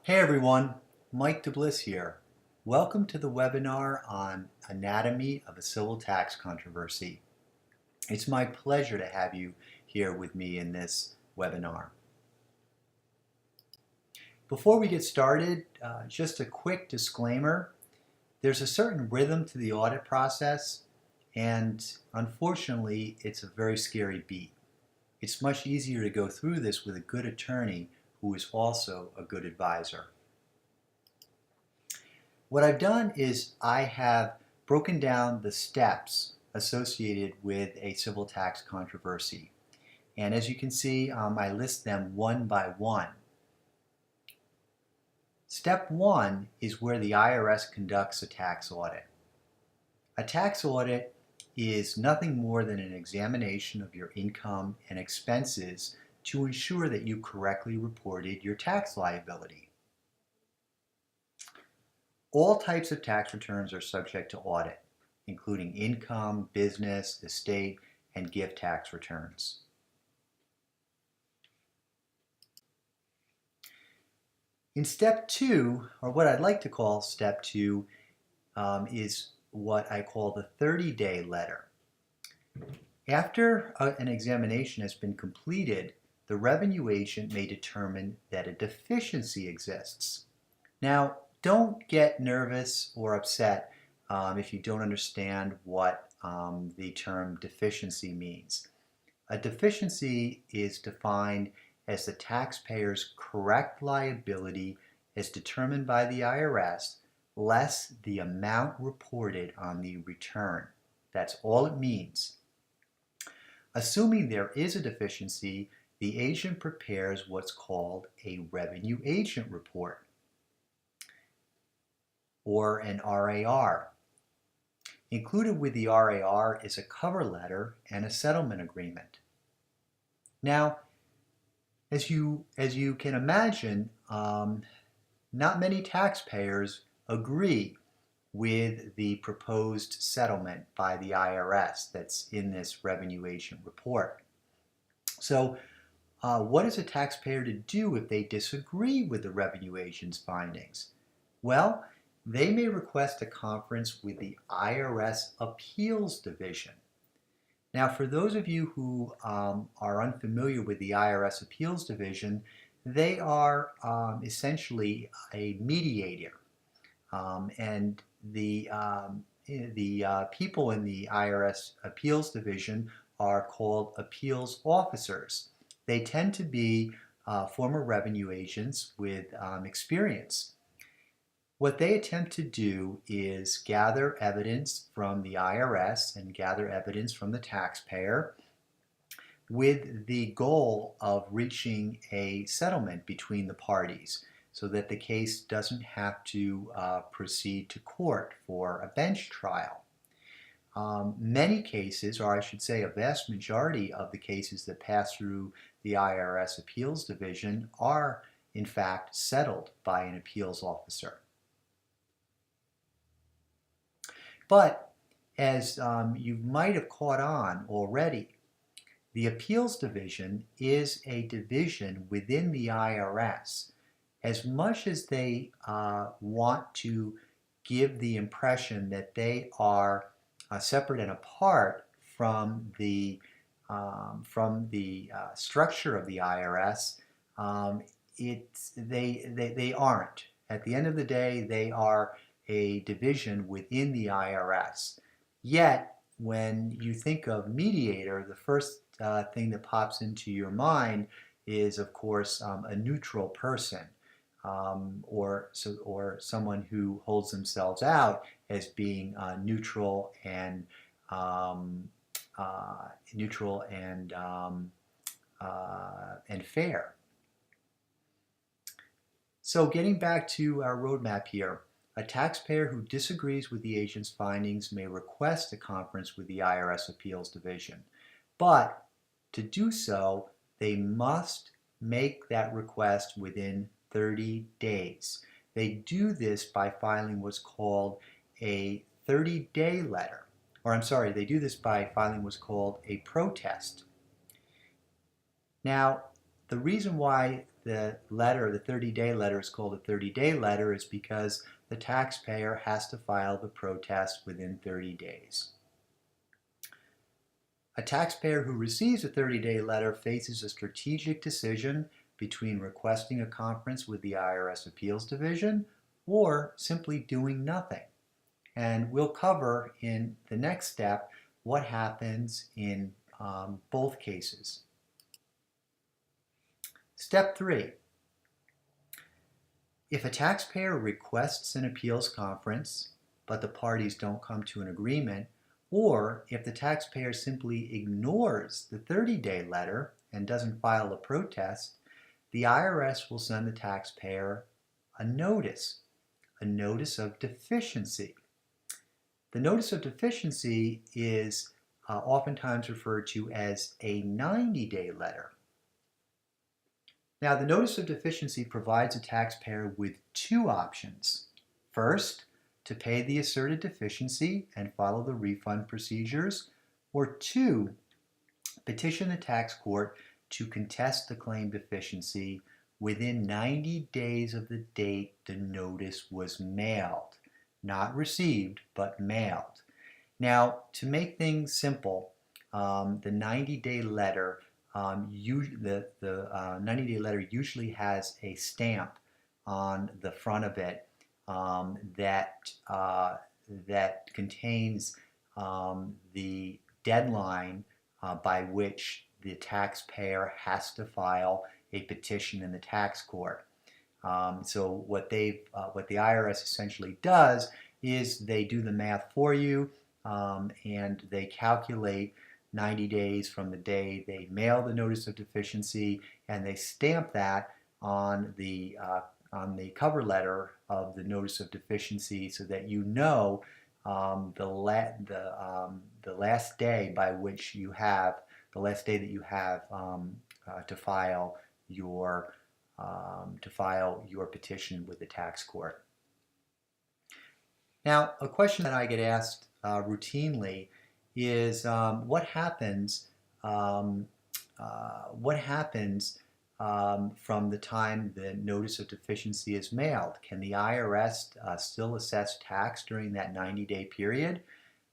Hey everyone, Mike DeBliss here. Welcome to the webinar on Anatomy of a Civil Tax Controversy. It's my pleasure to have you here with me in this webinar. Before we get started, just a quick disclaimer. There's a certain rhythm to the audit process, and unfortunately, it's a very scary beat. It's much easier to go through this with a good attorney who is also a good advisor. What I've done is I have broken down the steps associated with a civil tax controversy. And as you can see, I list them one by one. Step one is where the IRS conducts a tax audit. A tax audit is nothing more than an examination of your income and expenses to ensure that you correctly reported your tax liability. All types of tax returns are subject to audit, including income, business, estate, and gift tax returns. In step two, or what I'd like to call step two, is what I call the 30-day letter. After an examination has been completed, the revenue agent may determine that a deficiency exists. Now, don't get nervous or upset if you don't understand what the term deficiency means. A deficiency is defined as the taxpayer's correct liability as determined by the IRS less the amount reported on the return. That's all it means. Assuming there is a deficiency, the agent prepares what's called a revenue agent report, or an RAR. Included with the RAR is a cover letter and a settlement agreement. Now, as you can imagine, not many taxpayers agree with the proposed settlement by the IRS that's in this revenue agent report. So what is a taxpayer to do if they disagree with the revenue agent's findings? Well, they may request a conference with the IRS Appeals Division. Now, for those of you who are unfamiliar with the IRS Appeals Division, they are essentially a mediator. And the people in the IRS Appeals Division are called appeals officers. They tend to be former revenue agents with experience. What they attempt to do is gather evidence from the IRS and gather evidence from the taxpayer with the goal of reaching a settlement between the parties so that the case doesn't have to proceed to court for a bench trial. Many cases, or I should say a vast majority of the cases that pass through the IRS Appeals Division are in fact settled by an appeals officer. But as you might have caught on already, the Appeals Division is a division within the IRS. As much as they want to give the impression that they are separate and apart from the structure of the IRS, they aren't. At the end of the day, they are a division within the IRS. Yet, when you think of mediator, the first thing that pops into your mind is, of course, a neutral person, or someone who holds themselves out as being neutral and fair. So, getting back to our roadmap here. A taxpayer who disagrees with the agent's findings may request a conference with the IRS Appeals Division. But to do so, they must make that request within 30 days. They do this by filing what's called a 30-day letter. Or I'm sorry, they do this by filing what's called a protest. Now, the reason why the letter, the 30-day letter, is called a 30-day letter is because the taxpayer has to file the protest within 30 days. A taxpayer who receives a 30-day letter faces a strategic decision between requesting a conference with the IRS Appeals Division or simply doing nothing. And we'll cover in the next step what happens in both cases. Step 3. If a taxpayer requests an appeals conference, but the parties don't come to an agreement, or if the taxpayer simply ignores the 30-day letter and doesn't file a protest, the IRS will send the taxpayer a notice of deficiency. The notice of deficiency is oftentimes referred to as a 90-day letter. Now, the notice of deficiency provides a taxpayer with two options. First, to pay the asserted deficiency and follow the refund procedures, or two, petition the tax court to contest the claimed deficiency within 90 days of the date the notice was mailed. Not received, but mailed. Now, to make things simple, the 90-day letter, the 90-day letter usually has a stamp on the front of it that contains the deadline by which the taxpayer has to file a petition in the tax court. So what the IRS essentially does is they do the math for you, and they calculate 90 days from the day they mail the notice of deficiency, and they stamp that on the cover letter of the notice of deficiency, so that you know the last day by which you have the last day that you have to file your petition with the tax court. Now, a question that I get asked routinely is what happens from the time the notice of deficiency is mailed? Can the IRS still assess tax during that 90-day period?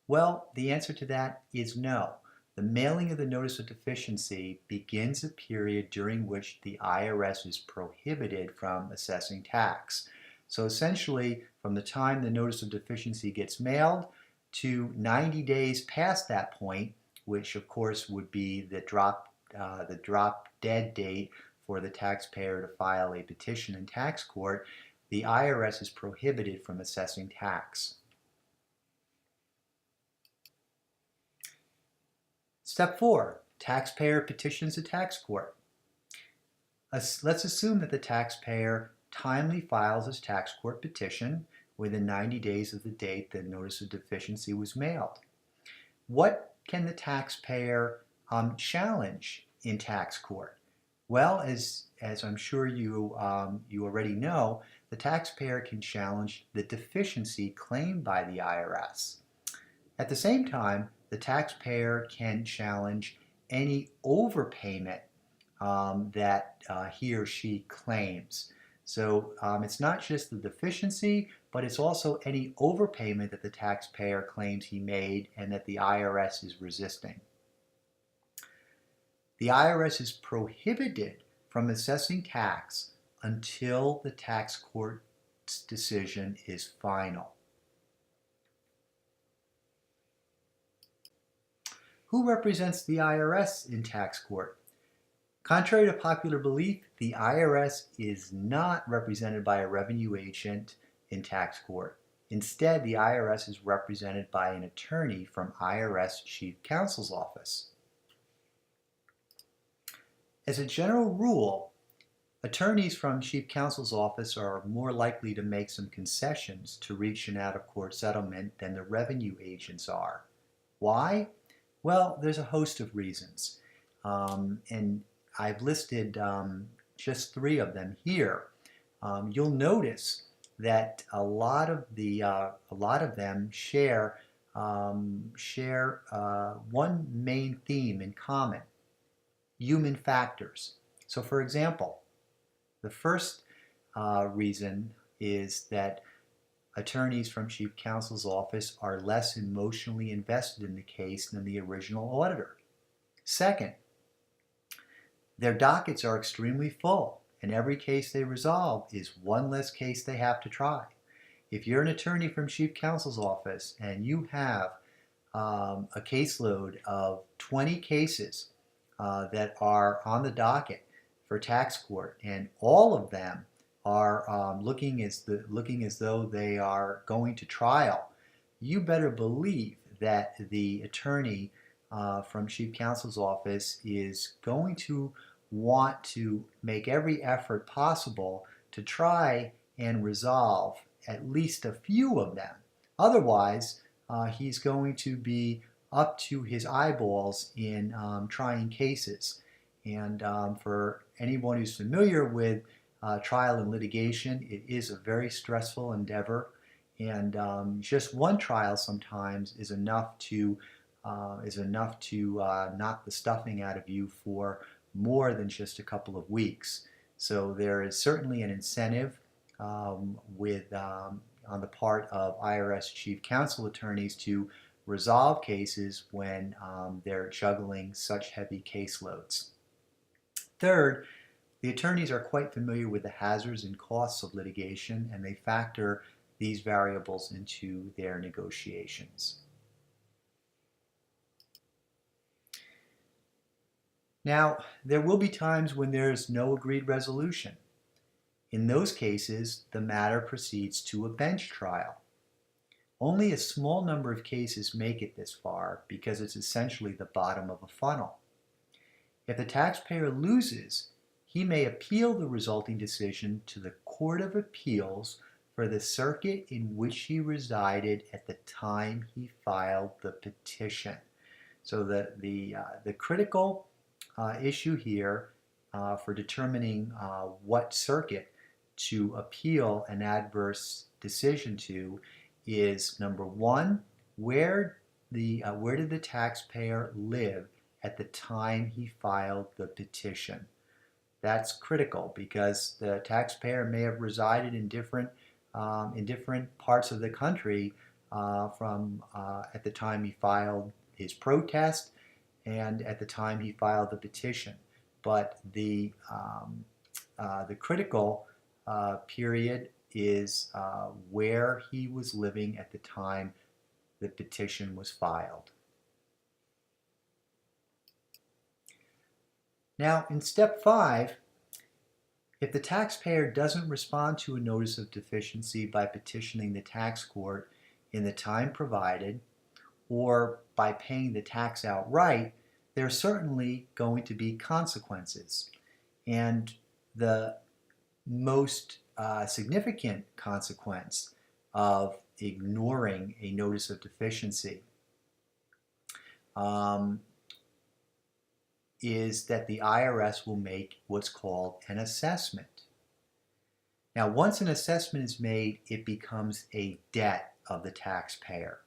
Well, the answer to that is no. The mailing of the notice of deficiency begins a period during which the IRS is prohibited from assessing tax. So essentially, from the time the notice of deficiency gets mailed to 90 days past that point, which of course would be the drop dead date for the taxpayer to file a petition in tax court, the IRS is prohibited from assessing tax. Step 4. Taxpayer petitions the tax court. Let's assume that the taxpayer timely files his tax court petition within 90 days of the date the notice of deficiency was mailed. What can the taxpayer challenge in tax court? Well, as I'm sure you already know, the taxpayer can challenge the deficiency claimed by the IRS. At the same time, the taxpayer can challenge any overpayment that he or she claims. So it's not just the deficiency, but it's also any overpayment that the taxpayer claims he made and that the IRS is resisting. The IRS is prohibited from assessing tax until the tax court's decision is final. Who represents the IRS in tax court? Contrary to popular belief, the IRS is not represented by a revenue agent in tax court. Instead, the IRS is represented by an attorney from IRS Chief Counsel's office. As a general rule, attorneys from Chief Counsel's office are more likely to make some concessions to reach an out-of-court settlement than the revenue agents are. Why? Well, there's a host of reasons, and I've listed just 3 of them here. You'll notice that a lot of them share one main theme in common: human factors. So, for example, The first reason is that attorneys from Chief Counsel's office are less emotionally invested in the case than the original auditor. Second, their dockets are extremely full, and every case they resolve is one less case they have to try. If you're an attorney from Chief Counsel's office and you have a caseload of 20 cases that are on the docket for tax court, and all of them are looking as though they are going to trial, you better believe that the attorney from Chief Counsel's office is going to want to make every effort possible to try and resolve at least a few of them. Otherwise, he's going to be up to his eyeballs in trying cases. And for anyone who's familiar with trial and litigation, it is a very stressful endeavor. And just one trial sometimes is enough to knock the stuffing out of you for more than just a couple of weeks. So there is certainly an incentive on the part of IRS Chief Counsel attorneys to resolve cases when they're juggling such heavy caseloads. Third, the attorneys are quite familiar with the hazards and costs of litigation, and they factor these variables into their negotiations. Now, there will be times when there is no agreed resolution. In those cases, the matter proceeds to a bench trial. Only a small number of cases make it this far because it's essentially the bottom of a funnel. If the taxpayer loses, he may appeal the resulting decision to the Court of Appeals for the circuit in which he resided at the time he filed the petition. So the critical issue here for determining what circuit to appeal an adverse decision to is, number one, where did the taxpayer live at the time he filed the petition? That's critical because the taxpayer may have resided in different parts of the country from at the time he filed his protest and at the time he filed the petition. But the critical period is where he was living at the time the petition was filed. Now, in step 5, if the taxpayer doesn't respond to a notice of deficiency by petitioning the tax court in the time provided or by paying the tax outright, there are certainly going to be consequences. And the most significant consequence of ignoring a notice of deficiency is that the IRS will make what's called an assessment. Now, once an assessment is made, it becomes a debt of the taxpayer.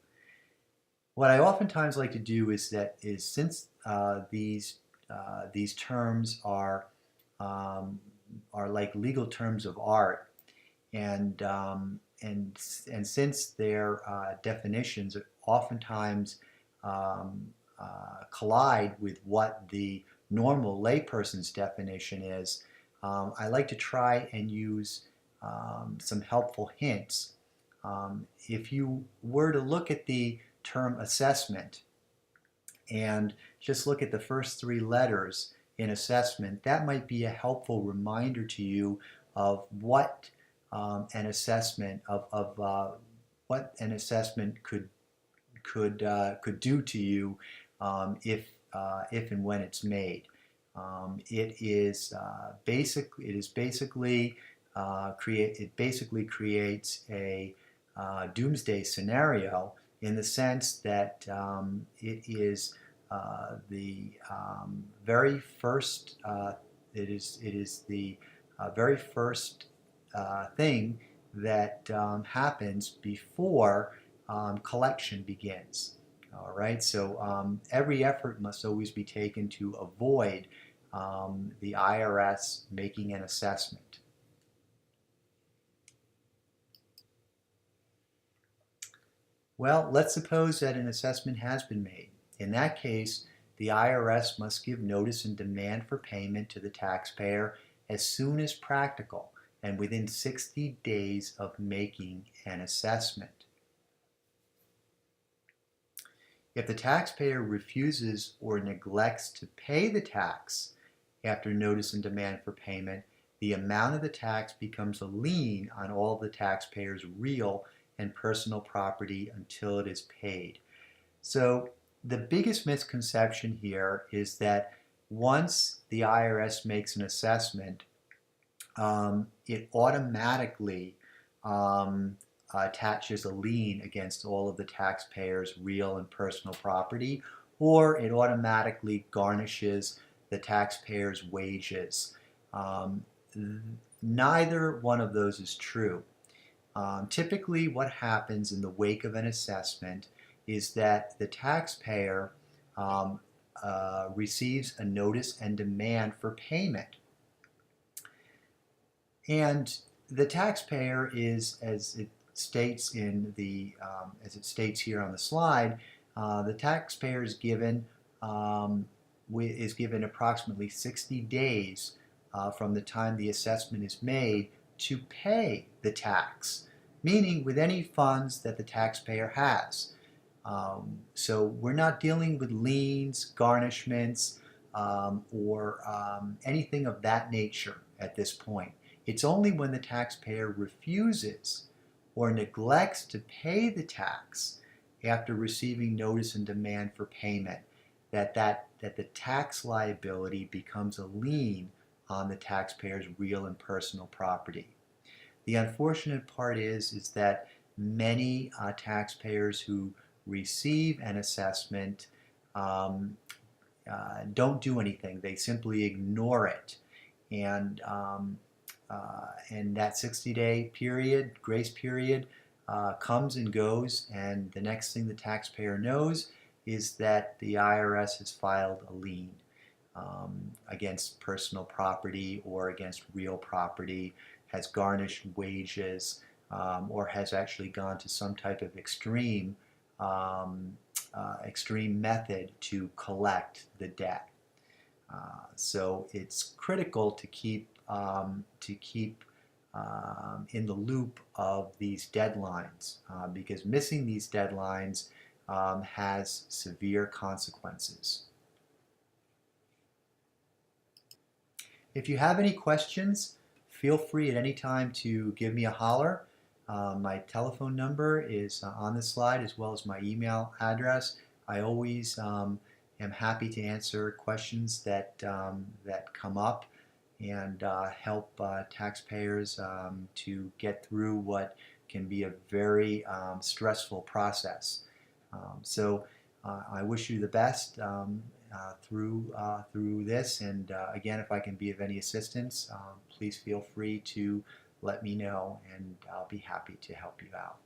What I oftentimes like to do is since these terms are like legal terms of art, and since their definitions oftentimes collide with what the normal layperson's definition is, I like to try and use some helpful hints. If you were to look at the term assessment and just look at the first 3 letters in assessment, that might be a helpful reminder to you of what an assessment what an assessment could do to you if and when it's made. It basically creates a doomsday scenario in the sense that it is the very first very first thing that happens before collection begins. All right, so every effort must always be taken to avoid the IRS making an assessment. Well, let's suppose that an assessment has been made. In that case, the IRS must give notice and demand for payment to the taxpayer as soon as practical and within 60 days of making an assessment. If the taxpayer refuses or neglects to pay the tax after notice and demand for payment, the amount of the tax becomes a lien on all of the taxpayer's real and personal property until it is paid. So the biggest misconception here is that once the IRS makes an assessment, it automatically um, attaches a lien against all of the taxpayer's real and personal property, or it automatically garnishes the taxpayer's wages. Um, Neither one of those is true. Typically, what happens in the wake of an assessment is that the taxpayer um, receives a notice and demand for payment. And the taxpayer is, as it states as it states here on the slide, the taxpayer is given approximately 60 days from the time the assessment is made to pay the tax, meaning with any funds that the taxpayer has. So we're not dealing with liens, garnishments, or anything of that nature at this point. It's only when the taxpayer refuses or neglects to pay the tax after receiving notice and demand for payment that the tax liability becomes a lien on the taxpayer's real and personal property. The unfortunate part is that many taxpayers who receive an assessment um, don't do anything. They simply ignore it. And that 60-day period, grace period, comes and goes, and the next thing the taxpayer knows is that the IRS has filed a lien against personal property or against real property, has garnished wages, or has actually gone to some type of um, extreme method to collect the debt. So it's critical to keep in the loop of these deadlines because missing these deadlines has severe consequences. If you have any questions, feel free at any time to give me a holler. My telephone number is on the slide as well as my email address. I always am happy to answer questions that come up and help taxpayers to get through what can be a very stressful process. I wish you the best through this, and again, if I can be of any assistance, please feel free to let me know, and I'll be happy to help you out.